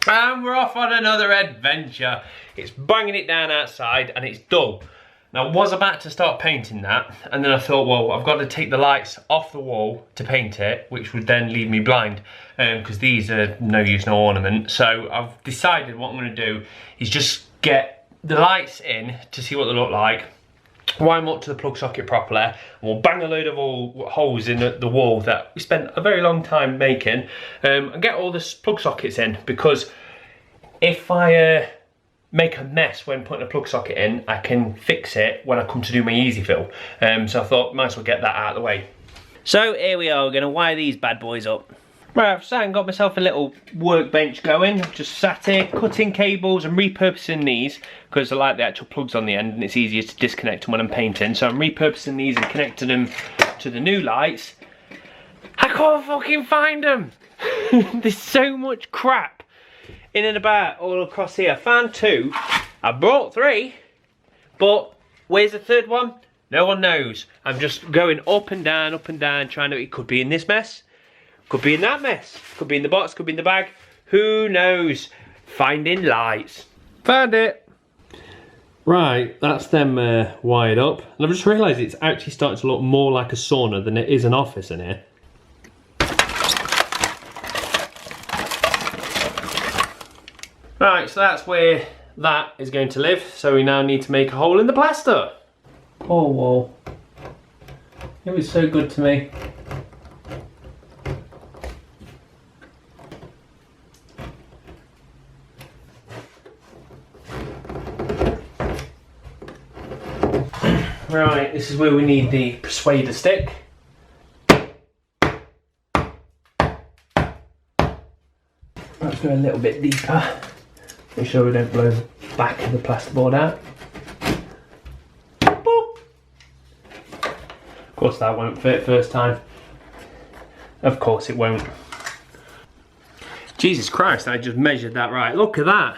And we're off on another adventure. It's banging it down outside and it's dull. Now I was about to start painting that, and then I thought, well, I've got to take the lights off the wall to paint it, which would then leave me blind, because these are no use, no ornament. So I've decided what I'm going to do is just get the lights in to see what they look like, wire them up to the plug socket properly, and we'll bang a load of holes in the wall that we spent a very long time making, and get all the plug sockets in, because if I make a mess when putting a plug socket in, I can fix it when I come to do my easy fill. So I thought might as well get that out of the way. So here we are, we're going to wire these bad boys up. Right, I've sat and got myself a little workbench going. I've just sat here cutting cables and repurposing these, because I like the actual plugs on the end and it's easier to disconnect them when I'm painting. So I'm repurposing these and connecting them to the new lights. I can't fucking find them. There's so much crap in and about all across here. I found 2, I brought 3, but where's the third one? No one knows. I'm just going up and down, trying to, it could be in this mess, could be in that mess, could be in the box, could be in the bag, who knows? Finding lights. Found it. Right, that's them wired up. And I've just realised it's actually starting to look more like a sauna than it is an office in here. Right, so that's where that is going to live. So we now need to make a hole in the plaster. Poor wall. It was so good to me. Right, this is where we need the persuader stick. Let's go a little bit deeper. Make sure we don't blow the back of the plasterboard out. Boop. Of course that won't fit first time. Of course it won't. Jesus Christ, I just measured that right. Look at that.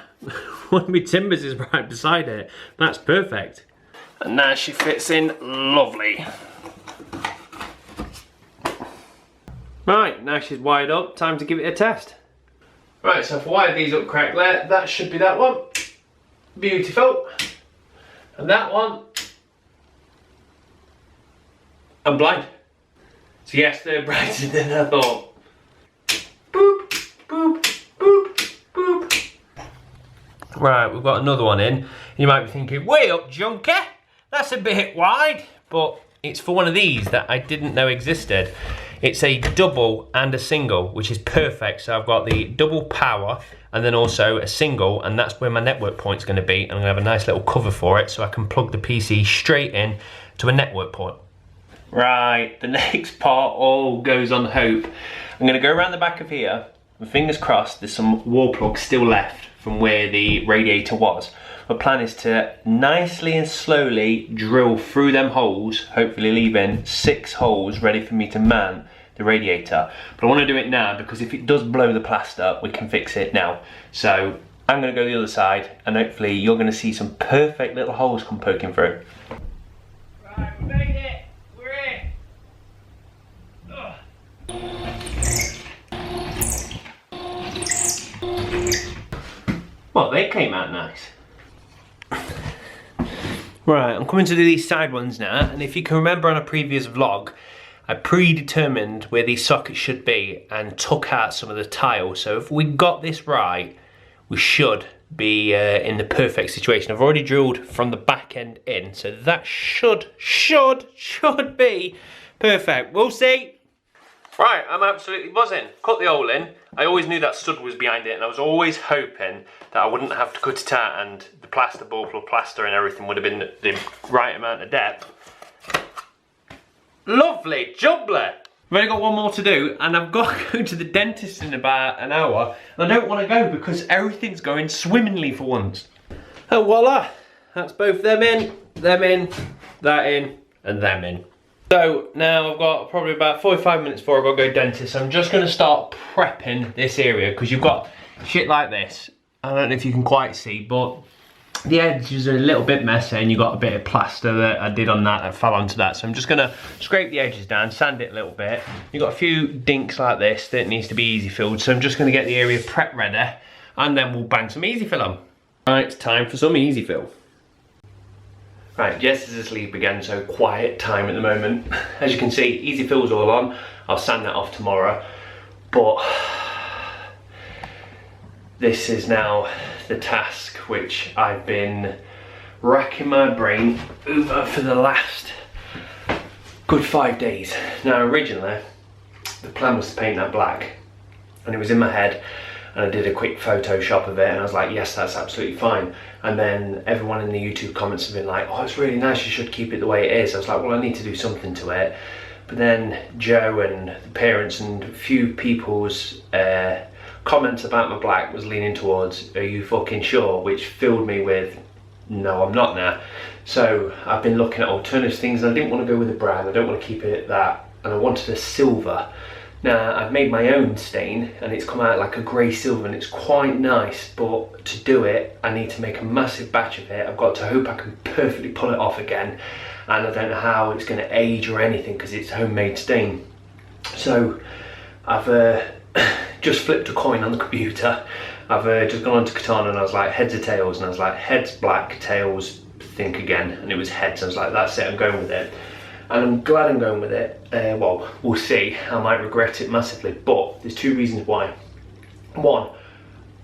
One of my timbers is right beside it. That's perfect. And now she fits in lovely. Right, now she's wired up, time to give it a test. Right, so I've wired these up correctly. That should be that one. Beautiful. And that one. I'm blind. So yes, they're brighter than I thought. Boop, boop, boop, boop. Right, we've got another one in. You might be thinking, way up, junkie. That's a bit wide. But it's for one of these that I didn't know existed. It's a double and a single, which is perfect. So I've got the double power and then also a single, and that's where my network point's going to be. And I'm going to have a nice little cover for it so I can plug the PC straight in to a network port. Right, the next part all goes on hope. I'm going to go around the back of here, and fingers crossed there's some wall plugs still left from where the radiator was. My plan is to nicely and slowly drill through them holes, hopefully leaving 6 holes ready for me to man the radiator. But I want to do it now because if it does blow the plaster, we can fix it now. So I'm going to go the other side and hopefully you're going to see some perfect little holes come poking through. Right, we made it. We're in. Well, they came out nice. Right, I'm coming to do these side ones now, and if you can remember on a previous vlog, I predetermined where these sockets should be and took out some of the tile. So if we got this right, we should be in the perfect situation. I've already drilled from the back end in, so that should be perfect. We'll see. Right, I'm absolutely buzzing. Cut the hole in. I always knew that stud was behind it, and I was always hoping that I wouldn't have to cut it out and the plasterboard plus plaster and everything would have been the right amount of depth. Lovely jubbly. I've only got one more to do, and I've got to go to the dentist in about an hour. And I don't want to go because everything's going swimmingly for once. And voila, that's both them in, that in, and them in. So now I've got probably about 45 minutes before I've got to go dentist. I'm just going to start prepping this area because you've got shit like this. I don't know if you can quite see, but the edges are a little bit messy and you've got a bit of plaster that I did on that fell onto that. So I'm just going to scrape the edges down, sand it a little bit. You've got a few dinks like this that needs to be easy filled. So I'm just going to get the area prep ready. and then we'll bang some easy fill on. Right, it's time for some easy fill. Right, Jess is asleep again, so quiet time at the moment. As you can see, easy fill's all on. I'll sand that off tomorrow, but this is now the task which I've been racking my brain over for the last good 5 days. Now originally, the plan was to paint that black, and it was in my head, and I did a quick Photoshop of it, and I was like, yes, that's absolutely fine. And then everyone in the YouTube comments have been like, oh, it's really nice, you should keep it the way it is. I was like, well, I need to do something to it. But then Joe and the parents and a few people's comments about my black was leaning towards, are you fucking sure? Which filled me with, no, I'm not now. So I've been looking at alternative things, and I didn't want to go with a brown, I don't want to keep it that, and I wanted a silver. Now I've made my own stain, and it's come out like a grey silver, and it's quite nice, but to do it I need to make a massive batch of it. I've got to hope I can perfectly pull it off again, and I don't know how it's going to age or anything because it's homemade stain. So I've just flipped a coin on the computer. I've just gone on to Katana, and I was like, heads or tails, and I was like, heads black, tails think again, and it was heads. I was like, that's it, I'm going with it. And I'm glad I'm going with it. Well, we'll see. I might regret it massively, but there's two reasons why. One,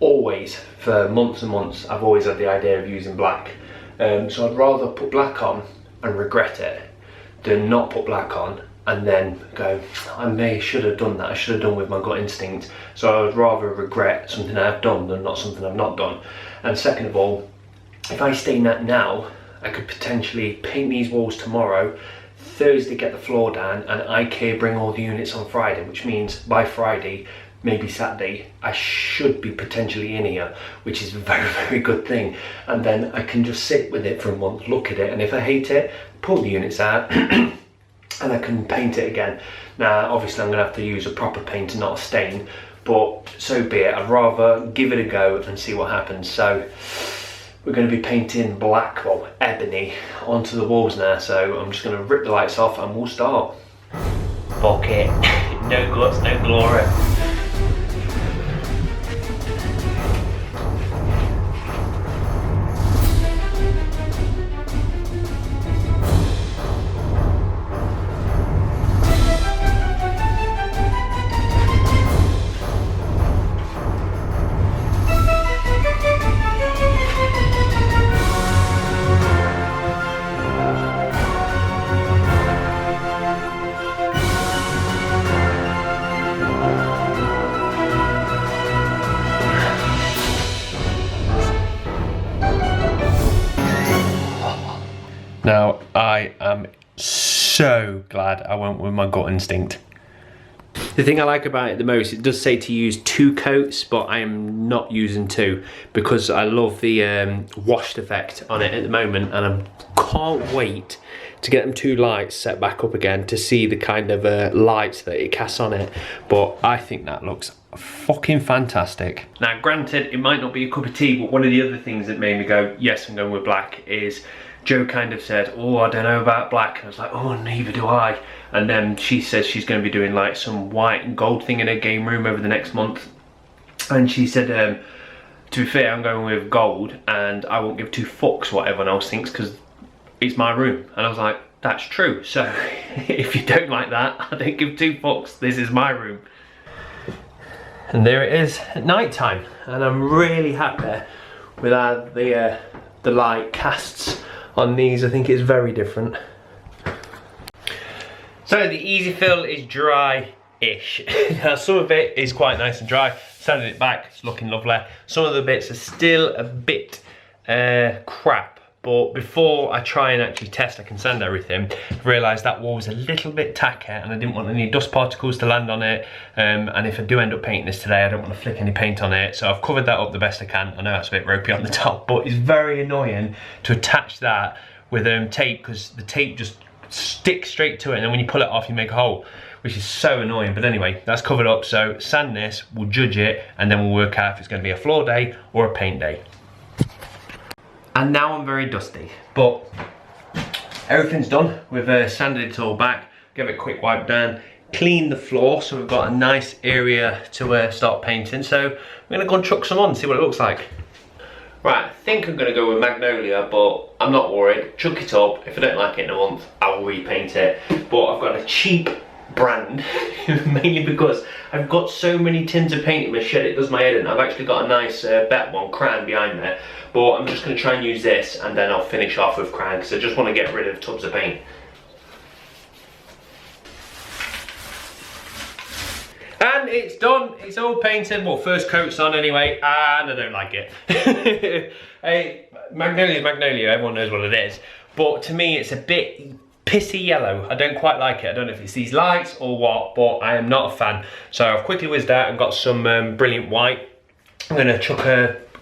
always, for months and months, I've always had the idea of using black. So I'd rather put black on and regret it than not put black on and then go, should have done that, I should have done with my gut instinct. So I would rather regret something I've done than not something I've not done. And second of all, if I stain that now, I could potentially paint these walls tomorrow, Thursday get the floor down, and IKEA bring all the units on Friday, which means by Friday, maybe Saturday, I should be potentially in here, which is a very, very good thing. And then I can just sit with it for a month, look at it, and if I hate it, pull the units out and I can paint it again. Now, obviously I'm gonna have to use a proper paint and not a stain, but so be it. I'd rather give it a go and see what happens. So we're going to be painting black, well, ebony, onto the walls now. So I'm just going to rip the lights off and we'll start. Fuck it. No guts, no glory. Now, I am so glad I went with my gut instinct. The thing I like about it the most, it does say to use 2 coats, but I am not using 2 because I love the washed effect on it at the moment, and I can't wait to get them 2 lights set back up again to see the kind of lights that it casts on it. But I think that looks fucking fantastic. Now, granted, it might not be a cup of tea, but one of the other things that made me go, yes, I'm going with black is Joe kind of said, oh, I don't know about black. And I was like, oh, neither do I. And then she says she's going to be doing like some white and gold thing in her game room over the next month. And she said, to be fair, I'm going with gold and I won't give 2 fucks what everyone else thinks because it's my room. And I was like, that's true. So if you don't like that, I don't give 2 fucks. This is my room. And there it is at night time. And I'm really happy with how the light casts on these. I think it's very different. So the easy fill is dry-ish. Now some of it is quite nice and dry. Sanded it back, it's looking lovely. Some of the bits are still a bit crap. But before I try and actually test I can sand everything, I've realised that wall was a little bit tacky and I didn't want any dust particles to land on it. And if I do end up painting this today, I don't want to flick any paint on it. So I've covered that up the best I can. I know that's a bit ropey on the top, but it's very annoying to attach that with tape because the tape just sticks straight to it, and then when you pull it off you make a hole, which is so annoying. But anyway, that's covered up. So sand this, we'll judge it, and then we'll work out if it's going to be a floor day or a paint day. And now I'm very dusty, but everything's done. We've sanded it all back, give it a quick wipe down. cleaned the floor, so we've got a nice area to start painting. So I'm gonna go and chuck some on, see what it looks like. Right, I think I'm gonna go with Magnolia, but I'm not worried. Chuck it up. If I don't like it in a month, I will repaint it. But I've got a cheap brand, mainly because I've got so many tins of paint in my shed, it does my head in. I've actually got a nice better one, Crayon, behind there. But I'm just gonna try and use this, and then I'll finish off with Crayon, because I just want to get rid of tubs of paint. And it's done, it's all painted. Well, first coat's on anyway, and I don't like it. Hey, Magnolia is Magnolia, everyone knows what it is. But to me, it's a bit pissy yellow. I don't quite like it. I don't know if it's these lights or what, but I am not a fan. So I've quickly whizzed out and got some brilliant white. I'm gonna chuck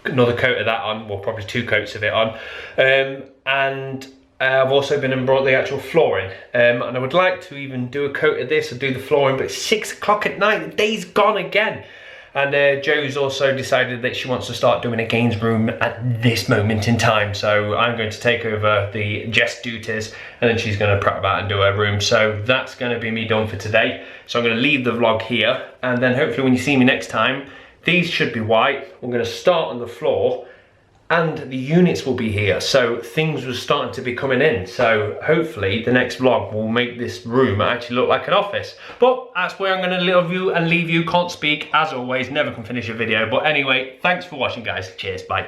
another coat of that on, well, probably 2 coats of it on. And I've also been and brought the actual flooring, and I would like to even do a coat of this or do the flooring, but it's 6 o'clock at night, the day's gone again. And Jo's also decided that she wants to start doing a games room at this moment in time, so I'm going to take over the Jess duties, and then she's going to prep about and do her room. So that's going to be me done for today. So I'm going to leave the vlog here, and then hopefully when you see me next time, these should be white. I'm going to start on the floor, and the units will be here, so things were starting to be coming in. So hopefully the next vlog will make this room actually look like an office. But that's where I'm going to leave you. Can't speak, as always, never can finish a video. But anyway, thanks for watching, guys. Cheers, bye.